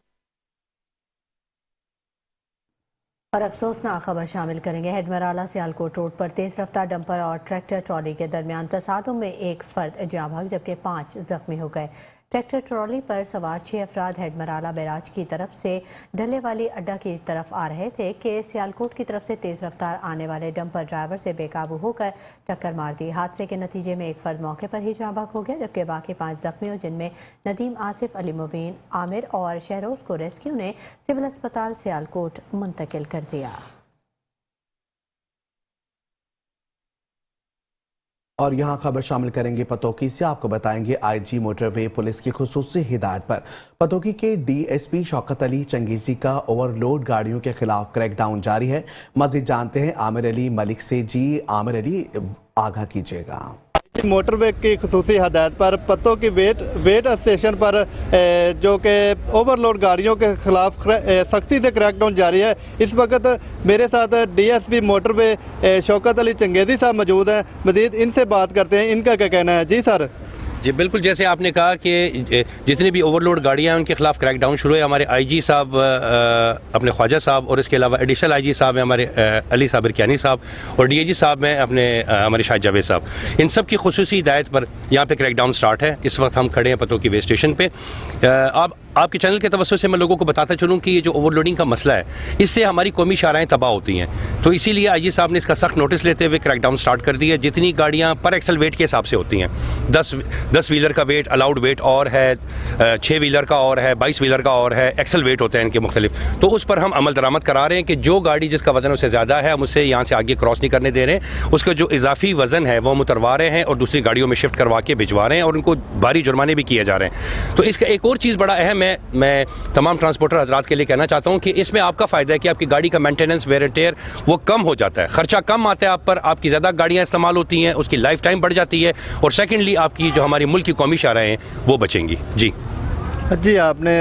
और अफसोसनाक खबर शामिल करेंगे। हेडमराला सियालकोट रोड पर तेज रफ्तार डंपर और ट्रैक्टर ट्रॉली के दरमियान तसादुम में एक फर्द जाँ भाग जबकि 5 जख्मी हो गए। ट्रैक्टर ट्रॉली पर सवार 6 अफराद हेडमराला बैराज की तरफ से ढले वाली अड्डा की तरफ आ रहे थे कि सियालकोट की तरफ से तेज रफ्तार आने वाले डंपर ड्राइवर से बेकाबू होकर टक्कर मार दी। हादसे के नतीजे में एक फर्द मौके पर ही जाँ भाग हो गया जबकि बाकी 5 जख्मियों जिनमें नदीम, आसिफ, अली मुबीन, आमिर और शहरोज को रेस्क्यू ने सिविल अस्पताल सियालकोट मुंतकिल कर दिया। और यहाँ खबर शामिल करेंगे पतोकी से। आपको बताएंगे IG मोटरवे पुलिस की खुसूसी हिदायत पर पतोकी के DSP शौकत अली चंगेजी का ओवरलोड गाड़ियों के खिलाफ क्रैकडाउन जारी है। मजीद जानते हैं आमिर अली मलिक से। जी आमिर अली, आगाह कीजिएगा। मोटरवे की खुसूसी हदायत पर पत्तों की वेट स्टेशन पर जो कि ओवरलोड गाड़ियों के खिलाफ सख्ती से क्रैकडाउन जारी है। इस वक्त मेरे साथ DSP मोटरवे शौकत अली चंगेजी साहब मौजूद हैं। मज़ीद इनसे बात करते हैं, इनका क्या कहना है। जी सर। जी बिल्कुल, जैसे आपने कहा कि जितनी भी ओवरलोड गाड़ियाँ हैं उनके खिलाफ क्रैकडाउन शुरू है। हमारे IG साहब अपने ख्वाजा साहब और इसके अलावा एडिशनल IG साहब हैं हमारे अली साबिर कियानी साहब और DIG साहब हैं अपने हमारे शाहिद जावेद साहब। इन सब की खुसूसी हिदायत पर यहाँ पे क्रैकडाउन स्टार्ट है। इस वक्त हम खड़े हैं पतोकी वे स्टेशन पे। आपके चैनल के तवज्जो से मैं लोगों को बताता चलूँ कि ये जो ओवरलोडिंग का मसला है, इससे हमारी कौमी शाहराहें तबाह होती हैं, तो इसीलिए IG साहब ने इसका सख्त नोटिस लेते हुए क्रैकडाउन स्टार्ट कर दिया। जितनी गाड़ियाँ पर एक्सल वेट के हिसाब से होती हैं, 10 व्हीलर का वेट अलाउड वेट और है, 6 व्हीलर का और है, 22 व्हीलर का और है, एक्सल वेट होते हैं इनके मुख्तलिफ। तो उस पर हम अमल दरामद करा रहे हैं कि जो गाड़ी जिसका वजन उससे ज़्यादा है हम उससे यहाँ से आगे क्रॉस नहीं करने दे रहे हैं, उसका जो इजाफी वजन है वो हम उतरवा रहे हैं और दूसरी गाड़ियों में शिफ्ट करवा के भिजवा रहे हैं और उनको भारी जुर्माने भी किए जा रहे हैं। तो इसका एक और चीज़ बड़ा अहम है, मैं तमाम ट्रांसपोर्टर हजरात के लिए कहना चाहता हूँ कि इसमें आपका फ़ायदा है कि आपकी गाड़ी का मेंटेनेंस वेयर टेयर वो कम हो जाता है, खर्चा कम आता है आप पर, आपकी ज़्यादा गाड़ियाँ इस्तेमाल होती हैं, उसकी लाइफ टाइम बढ़ जाती है और सेकेंडली आपकी जो हमारी मुल्क की कौमी शाहराहें हैं वो बचेंगी। जी जी, आपने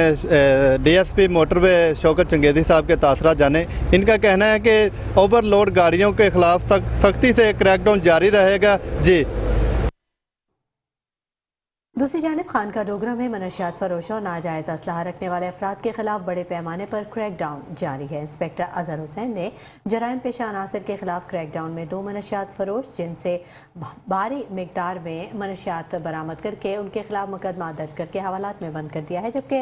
डीएसपी मोटरवे शौकत चंगेज़ी साहब के तासरात जाने। इनका कहना है कि ओवरलोड गाड़ियों के खिलाफ सख्ती से क्रैकडाउन जारी रहेगा। जी दूसरी जानिब खानका डोगरा में मनशियात फरोशों और नाजायज़ असलहा रखने वाले अफराद के खिलाफ बड़े पैमाने पर क्रैकडाउन जारी है। इंस्पेक्टर अजहर हुसैन ने जराइम पेशा अनासर के खिलाफ क्रैकडाउन में 2 मनशियात फरोश जिनसे भारी मिकदार में मनशियात बरामद करके उनके खिलाफ मुकदमा दर्ज करके हवालात में बंद कर दिया है, जबकि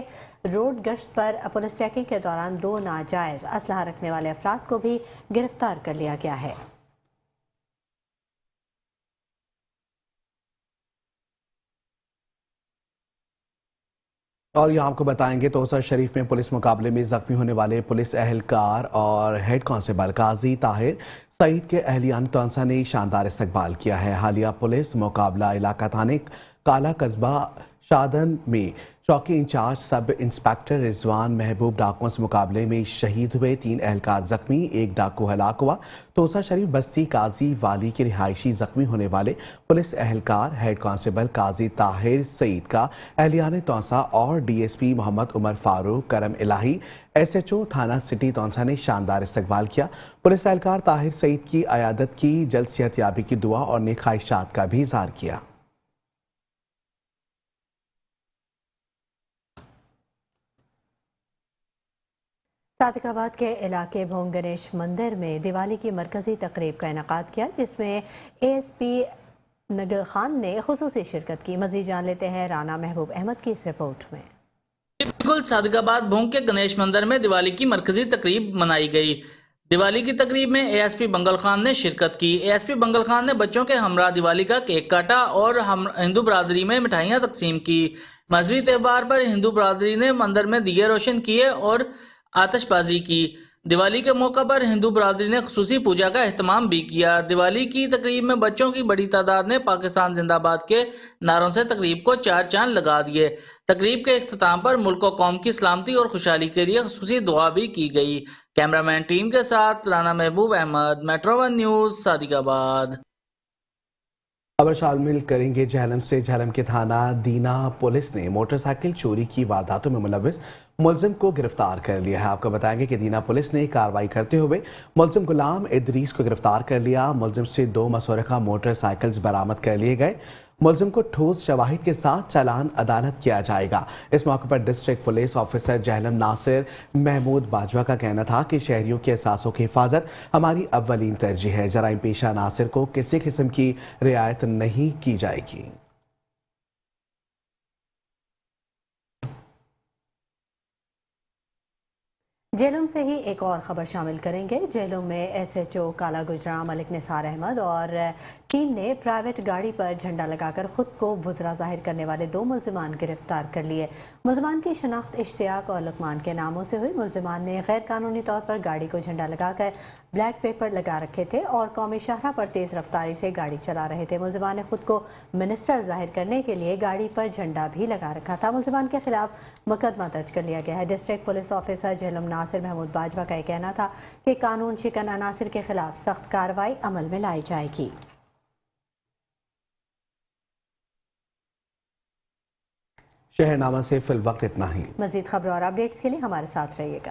रोड गश्त पर पुलिस चेकिंग के दौरान 2 नाजायज़ असलहा रखने वाले अफराद को भी गिरफ्तार कर लिया गया है। और यहाँ आपको बताएंगे तोसा शरीफ में पुलिस मुकाबले में जख्मी होने वाले पुलिस एहलकार और हेड कांस्टेबल काजी ताहिर सईद के अहलियान तौसा ने शानदार इस्तकबाल किया है। हालिया पुलिस मुकाबला इलाका थाने काला कस्बा शादन में चौकी इंचार्ज सब इंस्पेक्टर रिजवान महबूब डाकुओं से मुकाबले में शहीद हुए, 3 एहलकार जख्मी, 1 डाकू हलाक हुआ। तोसा शरीफ बस्ती काजी वाली के रिहायशी जख्मी होने वाले पुलिस एहलकार हेड कांस्टेबल काजी ताहिर सईद का एहलियान तौसा और डीएसपी मोहम्मद उमर फारूक करम इलाही एसएचओ थाना सिटी तौसा ने शानदार इस्तकबाल किया। पुलिस एहलकार ताहिर सईद की अयादत की, जल्द सेहतयाबी की दुआ और नेक ख्वाहिशात का भी इजहार किया। सादिकाबाद के इलाके भोंग गणेश मंदिर में दिवाली की मरकजी तकरीब का इनेकाद किया, जिसमें एएसपी नगल खान ने खुसूसी शिरकत की। मजीद जान लेते हैं राना महबूब अहमद की इस रिपोर्ट में। बिल्कुल सादिकाबाद भोंग के गणेश मंदिर में दिवाली की मरकजी तकरीब मनाई गई। दिवाली की तकरीब में एएसपी बंगल खान ने शिरकत की। एएसपी बंगल खान ने बच्चों के हमरा दिवाली का केक काटा और हिंदू बरादरी में मिठाइयाँ तकसीम की। मजहबी त्यौहार पर हिंदू बरादरी ने मंदिर में दिए रोशन किए और आतिशबाजी की। दिवाली के मौका पर हिंदू बरादरी ने खुसूसी पूजा का एहतमाम भी किया। दिवाली की तकरीब में बच्चों की बड़ी तादाद ने पाकिस्तान जिंदाबाद के नारों से तकरीब को 4 चांद लगा दिए। तकरीब के इख्तिताम पर मुल्क और कौम की सलामती और खुशहाली के लिए खुसूसी दुआ भी की गई। कैमरामैन टीम के साथ राना महबूब अहमद, मेट्रो 1 न्यूज़, सादिकाबाद। खबर शामिल करेंगे झेलम से। झेलम के थाना दीना पुलिस ने मोटरसाइकिल चोरी की वारदातों में मुलव्विस मुलजिम को गिरफ्तार कर लिया है। आपको बताएंगे कि दीना पुलिस ने कार्रवाई करते हुए मुलजिम गुलाम इदरीस को गिरफ्तार कर लिया। मुलजिम से 2 मसोरखा मोटरसाइकिल्स बरामद कर लिए गए। मुलजिम को ठोस शवाहिद के साथ चालान अदालत किया जाएगा। इस मौके पर district police officer Jhelum Nasir Mahmood Bajwa का कहना था कि शहरियों के एहसासों की हिफाजत हमारी अव्वलीन तरजीह है। जराइम पेशा नासिर को किसी किस्म की रियायत नहीं की जाएगी। जेलों से ही एक और खबर शामिल करेंगे। जेलों में एसएचओ काला गुजरा मलिक निसार अहमद और टीम ने प्राइवेट गाड़ी पर झंडा लगाकर खुद को बुजरा जाहिर करने वाले 2 मुलजिमान गिरफ्तार कर लिए। मुलजिमान की शनाख्त इश्तियाक और लुकमान के नामों से हुई। मुलजिमान ने गैर कानूनी तौर पर गाड़ी को झंडा लगाकर ब्लैक पेपर लगा रखे थे और कौमी शाहरा पर तेज रफ्तारी से गाड़ी चला रहे थे। मुलजिमान ने खुद को मिनिस्टर जाहिर करने के लिए गाड़ी पर झंडा भी लगा रखा था। मुलजिमान के खिलाफ मुकदमा दर्ज कर लिया गया है। District police officer Jhelum Nasir Mahmood Bajwa का यह कहना था कि कानून शिकन अनासिर के खिलाफ सख्त कार्रवाई अमल में लाई जाएगी। शहरनामा से फिल वक्त इतना ही। मजीद खबरों और अपडेट्स के लिए हमारे साथ रहिएगा।